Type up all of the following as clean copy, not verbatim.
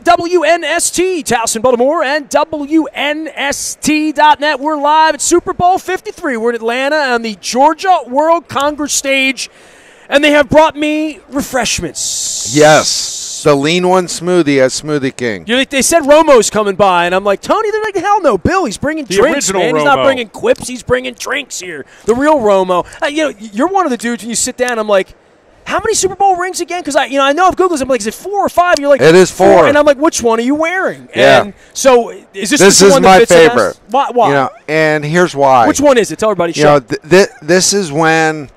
WNST, Towson, Baltimore, and WNST.net. We're live at Super Bowl 53. We're in Atlanta on the Georgia World Congress stage, and they have brought me refreshments. Yes, the lean one smoothie at Smoothie King. They said Romo's coming by, and I'm like, Tony, they're like, hell no, Bill, he's bringing drinks, man. He's not bringing quips, he's bringing drinks here. The real Romo. You're one of the dudes when you sit down, I'm like, how many Super Bowl rings again? Because I know if Google's, I'm like, is it 4 or 5? You're like, it is 4. And I'm like, which one are you wearing? Yeah. And so is this is the one my that fits favorite. Why? And here's why. Which one is it? Tell everybody. This is when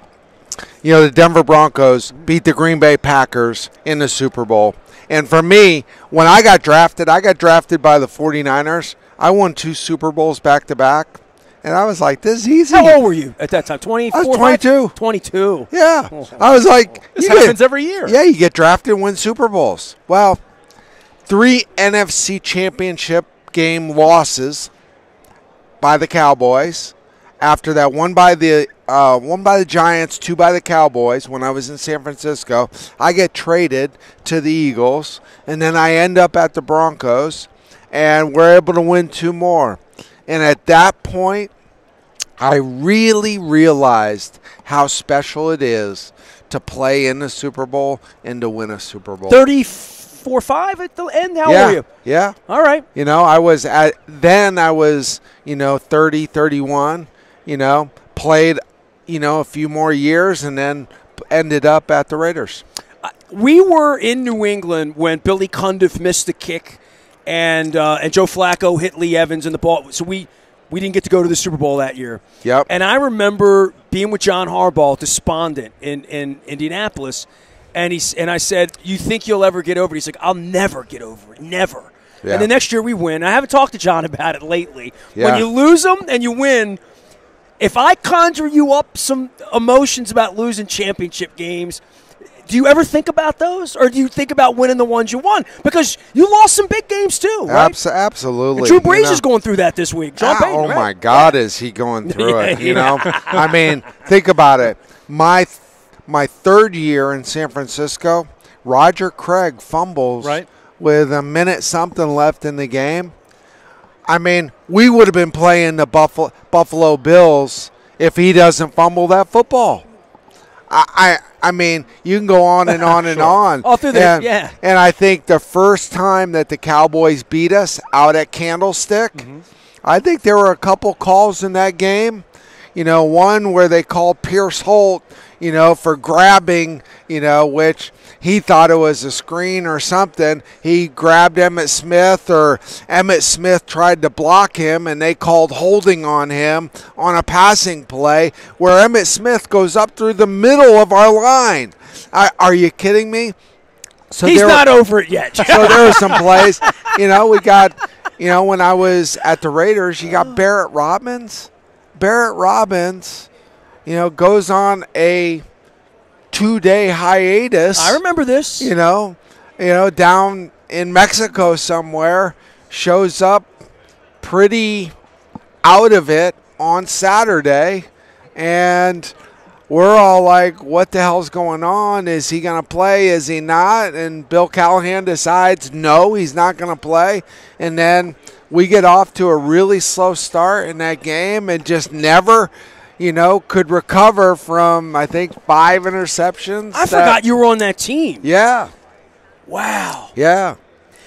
the Denver Broncos beat the Green Bay Packers in the Super Bowl. And for me, when I got drafted by the 49ers. I won 2 Super Bowls back to back. And I was like, this is easy. How old were you at that time? 24? I was 22. 22. Yeah. I was like, this happens every year. Yeah, you get drafted and win Super Bowls. Well, 3 NFC Championship game losses by the Cowboys. After that, one by the Giants, 2 by the Cowboys. When I was in San Francisco, I get traded to the Eagles, and then I end up at the Broncos, and we're able to win 2 more. And at that point, I really realized how special it is to play in the Super Bowl and to win a Super Bowl. 34-5 at the end? How old were you? Yeah. All right. I was 30, 31, played, a few more years and then ended up at the Raiders. We were in New England when Billy Cundiff missed the kick. And Joe Flacco hit Lee Evans in the ball. So we didn't get to go to the Super Bowl that year. Yep. And I remember being with John Harbaugh, despondent, in Indianapolis. And I said, you think you'll ever get over it? He's like, I'll never get over it. Never. Yeah. And the next year we win. I haven't talked to John about it lately. Yeah. When you lose them and you win, if I conjure you up some emotions about losing championship games, do you ever think about those, or do you think about winning the ones you won? Because you lost some big games too, right? Absolutely. And Drew Brees is going through that this week. John Payton, right? My God, is he going through it? I mean, think about it. My 3rd year in San Francisco, Roger Craig fumbles with a minute something left in the game. I mean, we would have been playing the Buffalo Bills if he doesn't fumble that football. I mean, you can go on and on and on. All through there, yeah. And I think the first time that the Cowboys beat us out at Candlestick, I think there were a couple calls in that game. One where they called Pierce Holt, for grabbing, which he thought it was a screen or something. He grabbed Emmitt Smith, or Emmitt Smith tried to block him, and they called holding on him on a passing play where Emmitt Smith goes up through the middle of our line. Are you kidding me? So he's not over it yet. So there were some plays. We got, when I was at the Raiders, you got Barrett Robbins. Barrett Robbins, goes on a 2-day hiatus. I remember this. Down in Mexico somewhere, shows up pretty out of it on Saturday, and we're all like, what the hell's going on? Is he going to play? Is he not? And Bill Callahan decides, no, he's not going to play. And then we get off to a really slow start in that game and just never, could recover from, I think, 5 interceptions. I forgot you were on that team. Yeah. Wow. Yeah.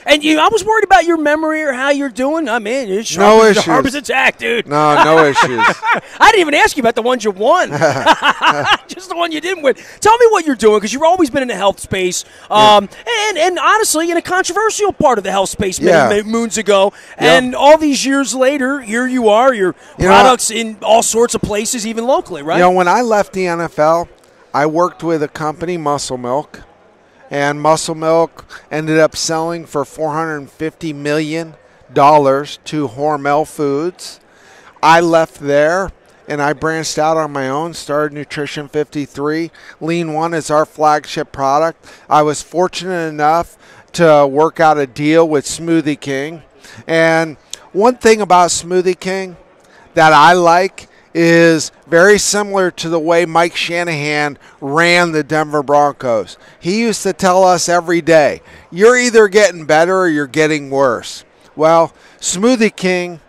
And I was worried about your memory or how you're doing. I mean, it's sharp, no issues. Sharp as a tack, dude. No issues. I didn't even ask you about the ones you won. Just the one you didn't win. Tell me what you're doing, because you've always been in the health space. And honestly, in a controversial part of the health space many moons ago. And all these years later, here you are. Your products in all sorts of places, even locally, right? When I left the NFL, I worked with a company, Muscle Milk. And Muscle Milk ended up selling for $450 million to Hormel Foods. I left there, and I branched out on my own, started Nutrition 53. Lean One is our flagship product. I was fortunate enough to work out a deal with Smoothie King. And one thing about Smoothie King that I like is very similar to the way Mike Shanahan ran the Denver Broncos. He used to tell us every day, you're either getting better or you're getting worse. Well, Smoothie King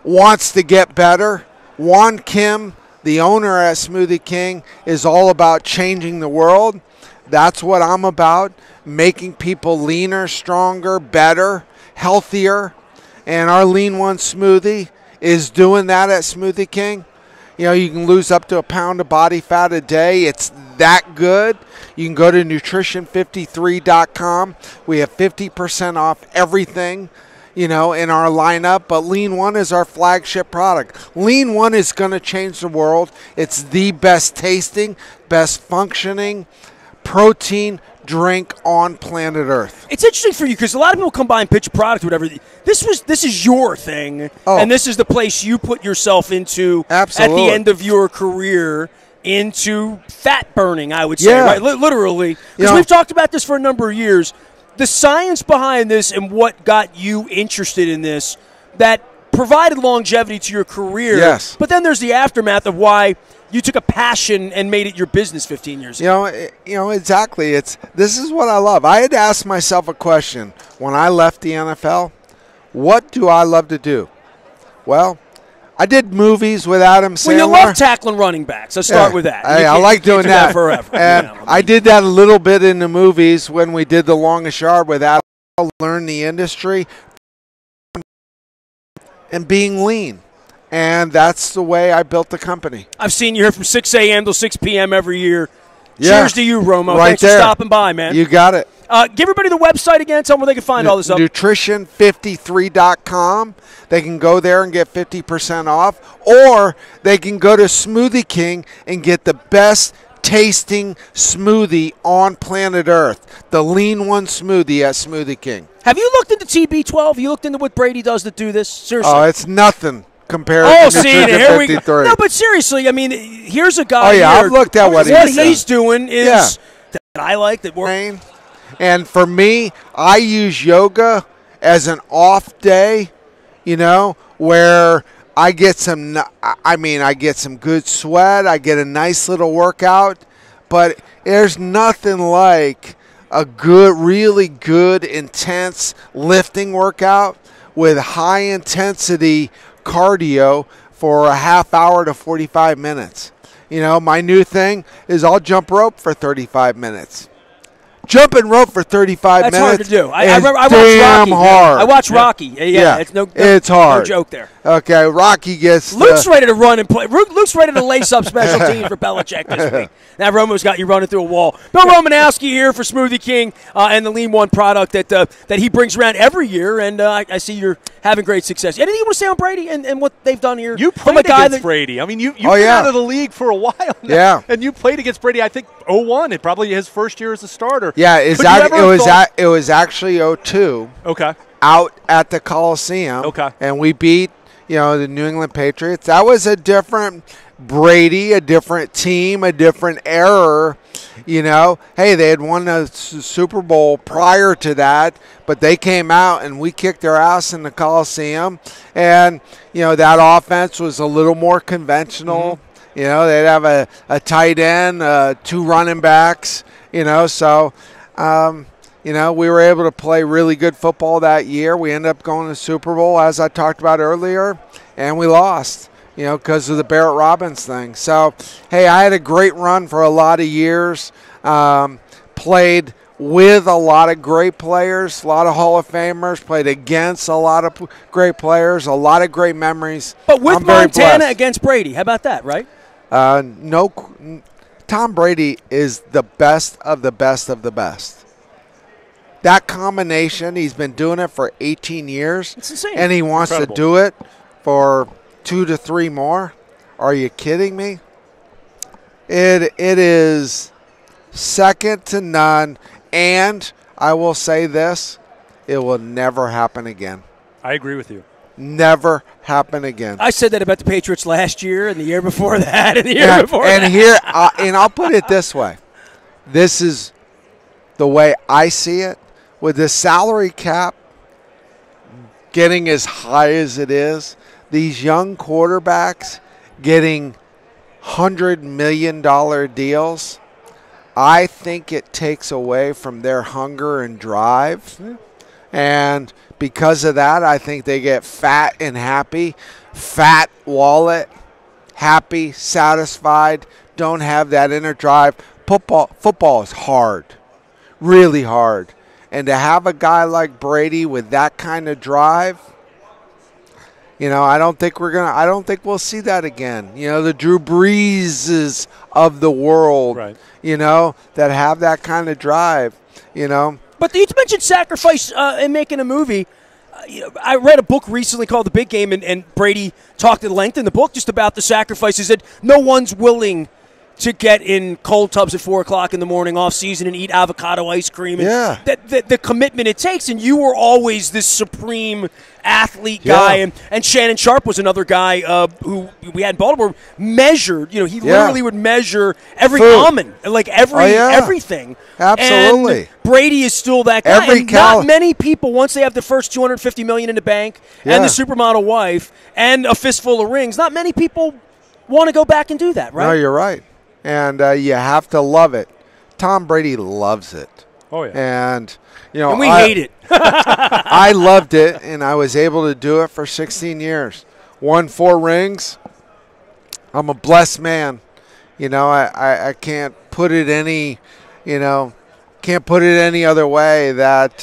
wants to get better. Juan Kim, the owner at Smoothie King, is all about changing the world. That's what I'm about, making people leaner, stronger, better, healthier. And our Lean One smoothie is doing that at Smoothie King. You know, you can lose up to a pound of body fat a day. It's that good. You can go to nutrition53.com. We have 50% off everything, you know, in our lineup. But Lean One is our flagship product. Lean One is going to change the world. It's the best tasting, best functioning protein drink on planet Earth. It's interesting for you because a lot of people come by and pitch a product or whatever. This is your thing, and this is the place you put yourself into Absolutely. At the end of your career into fat burning, I would say, right? Literally. Because we've talked about this for a number of years. The science behind this and what got you interested in this that provided longevity to your career. Yes. But then there's the aftermath of why you took a passion and made it your business 15 years ago. You know exactly. This is what I love. I had to ask myself a question when I left the NFL. What do I love to do? Well, I did movies with Adam Sandler. Well, you love tackling running backs. Let's start with that. I like doing that forever. And I did that a little bit in the movies when we did The Longest Yard with Adam. Learn the industry and being lean. And that's the way I built the company. I've seen you here from 6 a.m. till 6 p.m. every year. Cheers to you, Romo. Right Thanks there. for stopping by, man. You got it. Give everybody the website again. Tell them where they can find all this up. Nutrition53.com. They can go there and get 50% off. Or they can go to Smoothie King and get the best tasting smoothie on planet Earth. The Lean One smoothie at Smoothie King. Have you looked into TB12? You looked into what Brady does to do this? Seriously. Oh, it's nothing compared to see, here we go. 53. No, but seriously, I mean, here's a guy I've looked at what he's doing is that I like that we're. And for me, I use yoga as an off day, you know, where I get some good sweat, I get a nice little workout, but there's nothing like a really good, intense lifting workout with high intensity cardio for a half hour to 45 minutes. You know, my new thing is I'll jump rope for 35 minutes. Jumping rope for 35 That's minutes. Hard to do. I watch Rocky. Hard. I watch Rocky. Yeah. It's hard. No joke there. Okay, Rocky gets. Luke's ready to run and play. Luke's ready to lace up special teams for Belichick this week. Now Romo's got you running through a wall. Bill Romanowski here for Smoothie King and the Lean One product that he brings around every year, and I see you're having great success. Anything you want to say on Brady and what they've done here? You played against Brady. I mean, you've been out of the league for a while now. Yeah. And you played against Brady, I think, 01. It probably his first year as a starter. Yeah, exactly. It was actually 02. Okay. Out at the Coliseum. Okay. And we beat, the New England Patriots. That was a different Brady, a different team, a different era. Hey, they had won the Super Bowl prior to that, but they came out and we kicked their ass in the Coliseum. And, that offense was a little more conventional. Mm-hmm. They'd have a tight end, two running backs, so we were able to play really good football that year. We ended up going to the Super Bowl, as I talked about earlier, and we lost, because of the Barrett Robbins thing. So, hey, I had a great run for a lot of years, played with a lot of great players, a lot of Hall of Famers, played against a lot of great players, a lot of great memories. But with Montana against Brady, how about that, right? No, Tom Brady is the best of the best of the best. That combination, he's been doing it for 18 years. It's insane. And he wants to do it for 2 to 3 more. Are you kidding me? It is second to none. And I will say this, it will never happen again. I agree with you. Never happen again. I said that about the Patriots last year and the year before that and the year before and that. Here, and I'll put it this way. This is the way I see it. With the salary cap getting as high as it is, these young quarterbacks, getting $100 million deals, I think it takes away from their hunger and drive. And because of that, I think they get fat and happy, fat wallet, happy, satisfied, don't have that inner drive. Football is hard, really hard. And to have a guy like Brady with that kind of drive, I don't think we'll see that again. The Drew Breeses of the world, right. That have that kind of drive, But you mentioned sacrifice in making a movie. I read a book recently called The Big Game, and Brady talked at length in the book just about the sacrifices that no one's willing to get in cold tubs at 4 o'clock in the morning off season and eat avocado ice cream. And the commitment it takes. And you were always this supreme athlete guy. And Shannon Sharp was another guy who we had in Baltimore measured. He literally would measure every almond, like everything. Absolutely. And Brady is still that guy. Not many people, once they have the first $250 million in the bank and the supermodel wife and a fistful of rings, not many people want to go back and do that, right? No, you're right. And you have to love it. Tom Brady loves it. Oh, yeah. And, and we hate it. I loved it, and I was able to do it for 16 years. Won 4 rings. I'm a blessed man. I can't put it any, other way that,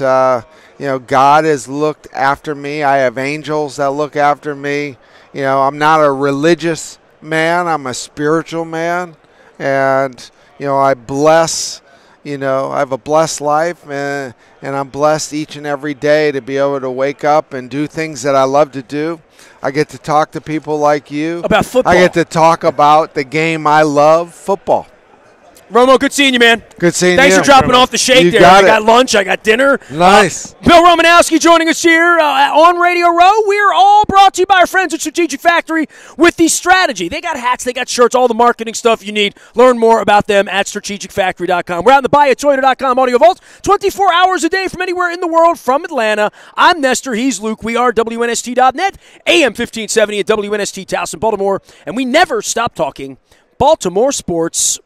God has looked after me. I have angels that look after me. I'm not a religious man. I'm a spiritual man. And, I bless, I have a blessed life, and I'm blessed each and every day to be able to wake up and do things that I love to do. I get to talk to people like you. About football. I get to talk about the game I love, football. Romo, good seeing you, man. Good seeing you. Thanks for dropping off the shake there. I got lunch. I got dinner. Nice. Bill Romanowski joining us here on Radio Row. We're all brought to you by our friends at Strategic Factory with the strategy. They got hats. They got shirts, all the marketing stuff you need. Learn more about them at strategicfactory.com. We're out in the Buy at Toyota.com Audio Vault 24 hours a day from anywhere in the world from Atlanta. I'm Nestor. He's Luke. We are WNST.net, AM 1570 at WNST Towson, Baltimore. And we never stop talking Baltimore sports.